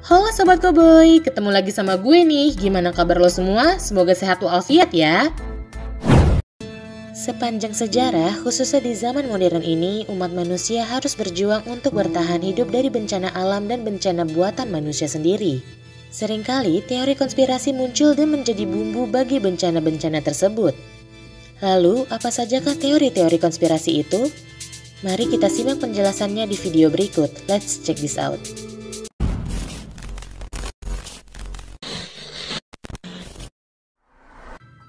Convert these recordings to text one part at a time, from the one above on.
Halo Sobat Koboy, ketemu lagi sama gue nih. Gimana kabar lo semua? Semoga sehat walafiat ya. Sepanjang sejarah, khususnya di zaman modern ini, umat manusia harus berjuang untuk bertahan hidup dari bencana alam dan bencana buatan manusia sendiri. Seringkali teori konspirasi muncul dan menjadi bumbu bagi bencana-bencana tersebut. Lalu, apa sajakah teori-teori konspirasi itu? Mari kita simak penjelasannya di video berikut. Let's check this out.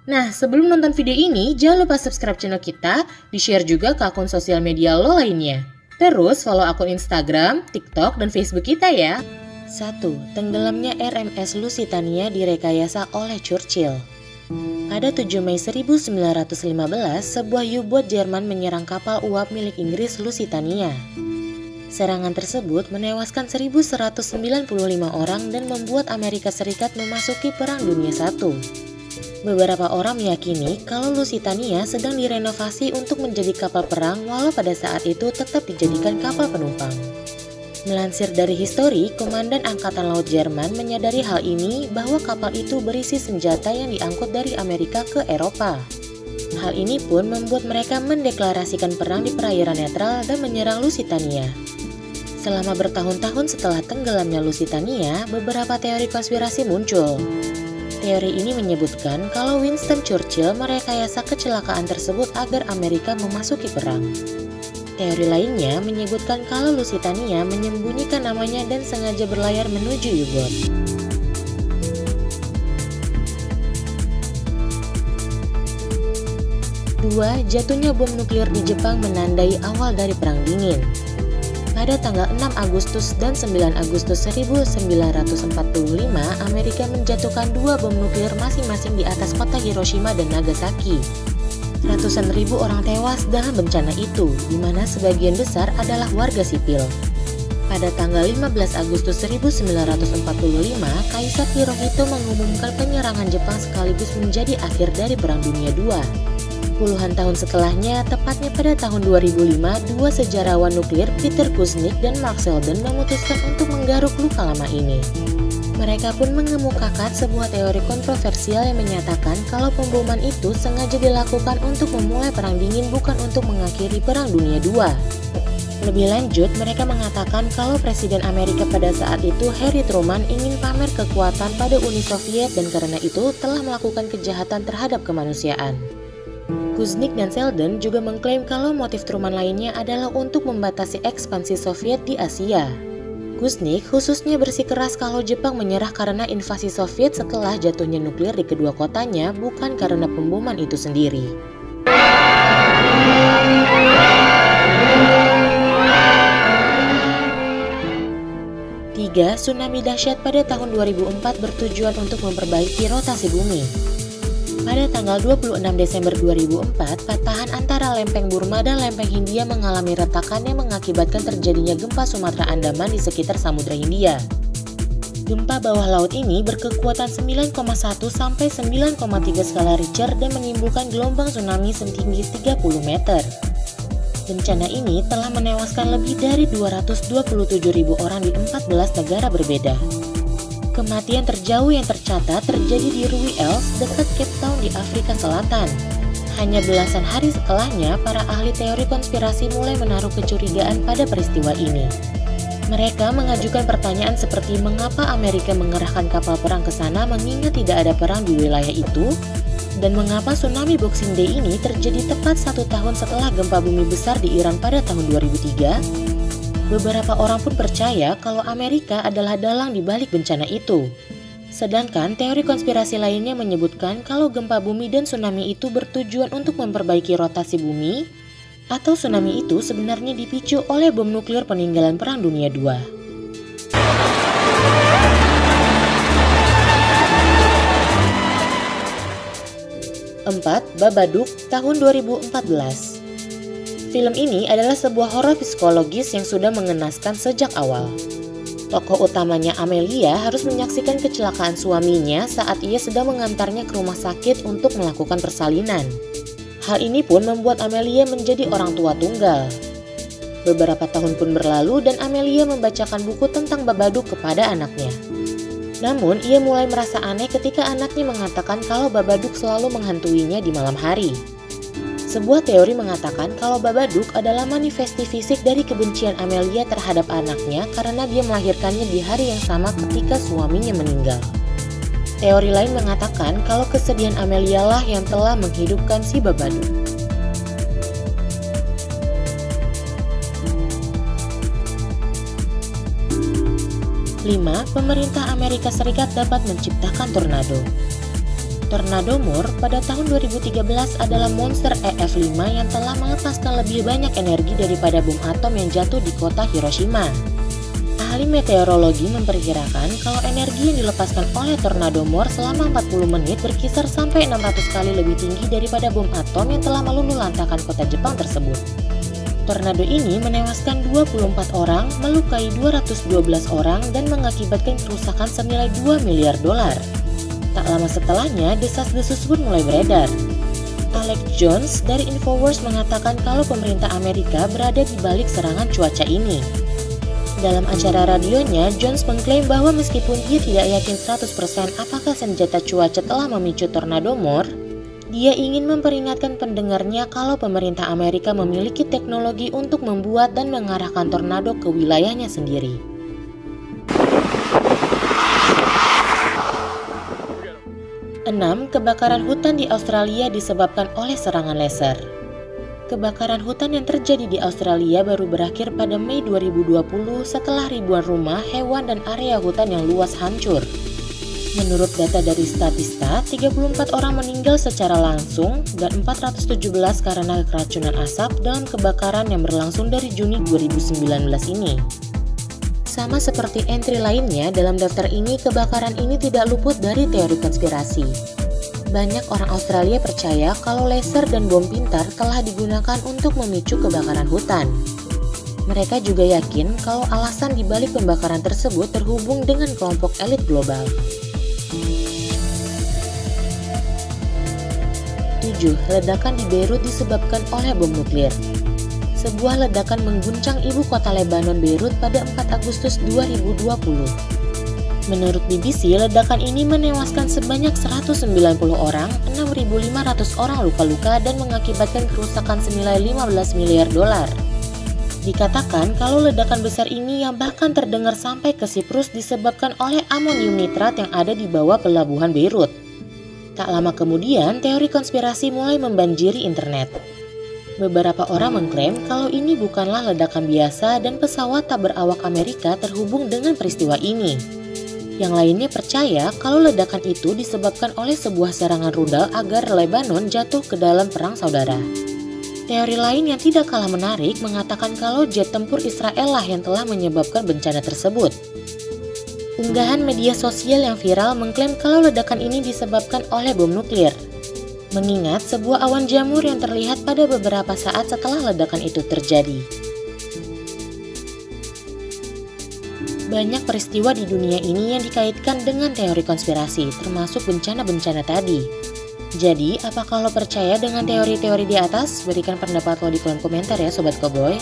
Nah, sebelum nonton video ini, jangan lupa subscribe channel kita, di-share juga ke akun sosial media lo lainnya. Terus follow akun Instagram, TikTok, dan Facebook kita ya. 1. Tenggelamnya RMS Lusitania direkayasa oleh Churchill. Pada 7 Mei 1915, sebuah U-boat Jerman menyerang kapal uap milik Inggris Lusitania. Serangan tersebut menewaskan 1.195 orang dan membuat Amerika Serikat memasuki Perang Dunia I. Beberapa orang meyakini kalau Lusitania sedang direnovasi untuk menjadi kapal perang walau pada saat itu tetap dijadikan kapal penumpang. Melansir dari histori, Komandan Angkatan Laut Jerman menyadari hal ini bahwa kapal itu berisi senjata yang diangkut dari Amerika ke Eropa. Hal ini pun membuat mereka mendeklarasikan perang di perairan netral dan menyerang Lusitania. Selama bertahun-tahun setelah tenggelamnya Lusitania, beberapa teori konspirasi muncul. Teori ini menyebutkan kalau Winston Churchill merekayasa kecelakaan tersebut agar Amerika memasuki perang. Teori lainnya menyebutkan kalau Lusitania menyembunyikan namanya dan sengaja berlayar menuju U-boat. Dua, jatuhnya bom nuklir di Jepang menandai awal dari Perang Dingin. Pada tanggal 6 Agustus dan 9 Agustus 1945, Amerika menjatuhkan 2 bom nuklir masing-masing di atas kota Hiroshima dan Nagasaki. Ratusan ribu orang tewas dalam bencana itu, di mana sebagian besar adalah warga sipil. Pada tanggal 15 Agustus 1945, Kaisar Hirohito mengumumkan penyerangan Jepang sekaligus menjadi akhir dari Perang Dunia II. Puluhan tahun setelahnya, tepatnya pada tahun 2005, dua sejarawan nuklir Peter Kuznick dan Mark Selden memutuskan untuk menggaruk luka lama ini. Mereka pun mengemukakan sebuah teori kontroversial yang menyatakan kalau pemboman itu sengaja dilakukan untuk memulai Perang Dingin bukan untuk mengakhiri Perang Dunia II. Lebih lanjut, mereka mengatakan kalau Presiden Amerika pada saat itu, Harry Truman, ingin pamer kekuatan pada Uni Soviet dan karena itu telah melakukan kejahatan terhadap kemanusiaan. Kuznick dan Selden juga mengklaim kalau motif Truman lainnya adalah untuk membatasi ekspansi Soviet di Asia. Kuznick khususnya bersikeras kalau Jepang menyerah karena invasi Soviet setelah jatuhnya nuklir di kedua kotanya, bukan karena pemboman itu sendiri. 3. Tsunami dahsyat pada tahun 2004 bertujuan untuk memperbaiki rotasi bumi. Pada tanggal 26 Desember 2004, patahan antara lempeng Burma dan lempeng Hindia mengalami retakan yang mengakibatkan terjadinya gempa Sumatera Andaman di sekitar Samudra Hindia. Gempa bawah laut ini berkekuatan 9,1 sampai 9,3 skala Richter dan menimbulkan gelombang tsunami setinggi 30 meter. Bencana ini telah menewaskan lebih dari 227.000 orang di 14 negara berbeda. Kematian terjauh yang tercatat terjadi di Rui Els dekat Cape Town di Afrika Selatan. Hanya belasan hari setelahnya, para ahli teori konspirasi mulai menaruh kecurigaan pada peristiwa ini. Mereka mengajukan pertanyaan seperti mengapa Amerika mengerahkan kapal perang ke sana mengingat tidak ada perang di wilayah itu, dan mengapa tsunami Boxing Day ini terjadi tepat 1 tahun setelah gempa bumi besar di Iran pada tahun 2003. Beberapa orang pun percaya kalau Amerika adalah dalang di balik bencana itu. Sedangkan teori konspirasi lainnya menyebutkan kalau gempa bumi dan tsunami itu bertujuan untuk memperbaiki rotasi bumi, atau tsunami itu sebenarnya dipicu oleh bom nuklir peninggalan Perang Dunia II. 4. Babadook tahun 2014. Film ini adalah sebuah horor psikologis yang sudah mengenaskan sejak awal. Tokoh utamanya Amelia harus menyaksikan kecelakaan suaminya saat ia sedang mengantarnya ke rumah sakit untuk melakukan persalinan. Hal ini pun membuat Amelia menjadi orang tua tunggal. Beberapa tahun pun berlalu dan Amelia membacakan buku tentang Babadook kepada anaknya. Namun, ia mulai merasa aneh ketika anaknya mengatakan kalau Babadook selalu menghantuinya di malam hari. Sebuah teori mengatakan kalau Babadook adalah manifesti fisik dari kebencian Amelia terhadap anaknya karena dia melahirkannya di hari yang sama ketika suaminya meninggal. Teori lain mengatakan kalau kesedihan Amelia lah yang telah menghidupkan si Babadook. 5. Pemerintah Amerika Serikat dapat menciptakan tornado. Tornado Moore pada tahun 2013 adalah monster EF5 yang telah melepaskan lebih banyak energi daripada bom atom yang jatuh di kota Hiroshima. Ahli meteorologi memperkirakan kalau energi yang dilepaskan oleh tornado Moore selama 40 menit berkisar sampai 600 kali lebih tinggi daripada bom atom yang telah meluluhlantahkan kota Jepang tersebut. Tornado ini menewaskan 24 orang, melukai 212 orang, dan mengakibatkan kerusakan senilai 2 miliar dolar. Tak lama setelahnya, desas-desus pun mulai beredar. Alex Jones dari Infowars mengatakan kalau pemerintah Amerika berada di balik serangan cuaca ini. Dalam acara radionya, Jones mengklaim bahwa meskipun dia tidak yakin 100% apakah senjata cuaca telah memicu tornado Moore, dia ingin memperingatkan pendengarnya kalau pemerintah Amerika memiliki teknologi untuk membuat dan mengarahkan tornado ke wilayahnya sendiri. 6. Kebakaran hutan di Australia disebabkan oleh serangan laser. Kebakaran hutan yang terjadi di Australia baru berakhir pada Mei 2020 setelah ribuan rumah, hewan, dan area hutan yang luas hancur. Menurut data dari Statista, 34 orang meninggal secara langsung dan 417 karena keracunan asap dalam kebakaran yang berlangsung dari Juni 2019 ini. Sama seperti entry lainnya, dalam daftar ini kebakaran ini tidak luput dari teori konspirasi. Banyak orang Australia percaya kalau laser dan bom pintar telah digunakan untuk memicu kebakaran hutan. Mereka juga yakin kalau alasan dibalik pembakaran tersebut terhubung dengan kelompok elit global. 7. Ledakan di Beirut disebabkan oleh bom nuklir. Sebuah ledakan mengguncang ibu kota Lebanon, Beirut pada 4 Agustus 2020. Menurut BBC, ledakan ini menewaskan sebanyak 190 orang, 6.500 orang luka-luka, dan mengakibatkan kerusakan senilai 15 miliar dolar. Dikatakan kalau ledakan besar ini yang bahkan terdengar sampai ke Siprus disebabkan oleh amonium nitrat yang ada di bawah pelabuhan Beirut. Tak lama kemudian, teori konspirasi mulai membanjiri internet. Beberapa orang mengklaim kalau ini bukanlah ledakan biasa dan pesawat tak berawak Amerika terhubung dengan peristiwa ini. Yang lainnya percaya kalau ledakan itu disebabkan oleh sebuah serangan rudal agar Lebanon jatuh ke dalam perang saudara. Teori lain yang tidak kalah menarik mengatakan kalau jet tempur Israel lah yang telah menyebabkan bencana tersebut. Unggahan media sosial yang viral mengklaim kalau ledakan ini disebabkan oleh bom nuklir. Mengingat sebuah awan jamur yang terlihat pada beberapa saat setelah ledakan itu terjadi. Banyak peristiwa di dunia ini yang dikaitkan dengan teori konspirasi, termasuk bencana-bencana tadi. Jadi, apakah lo percaya dengan teori-teori di atas? Berikan pendapat lo di kolom komentar ya Sobat Koboi.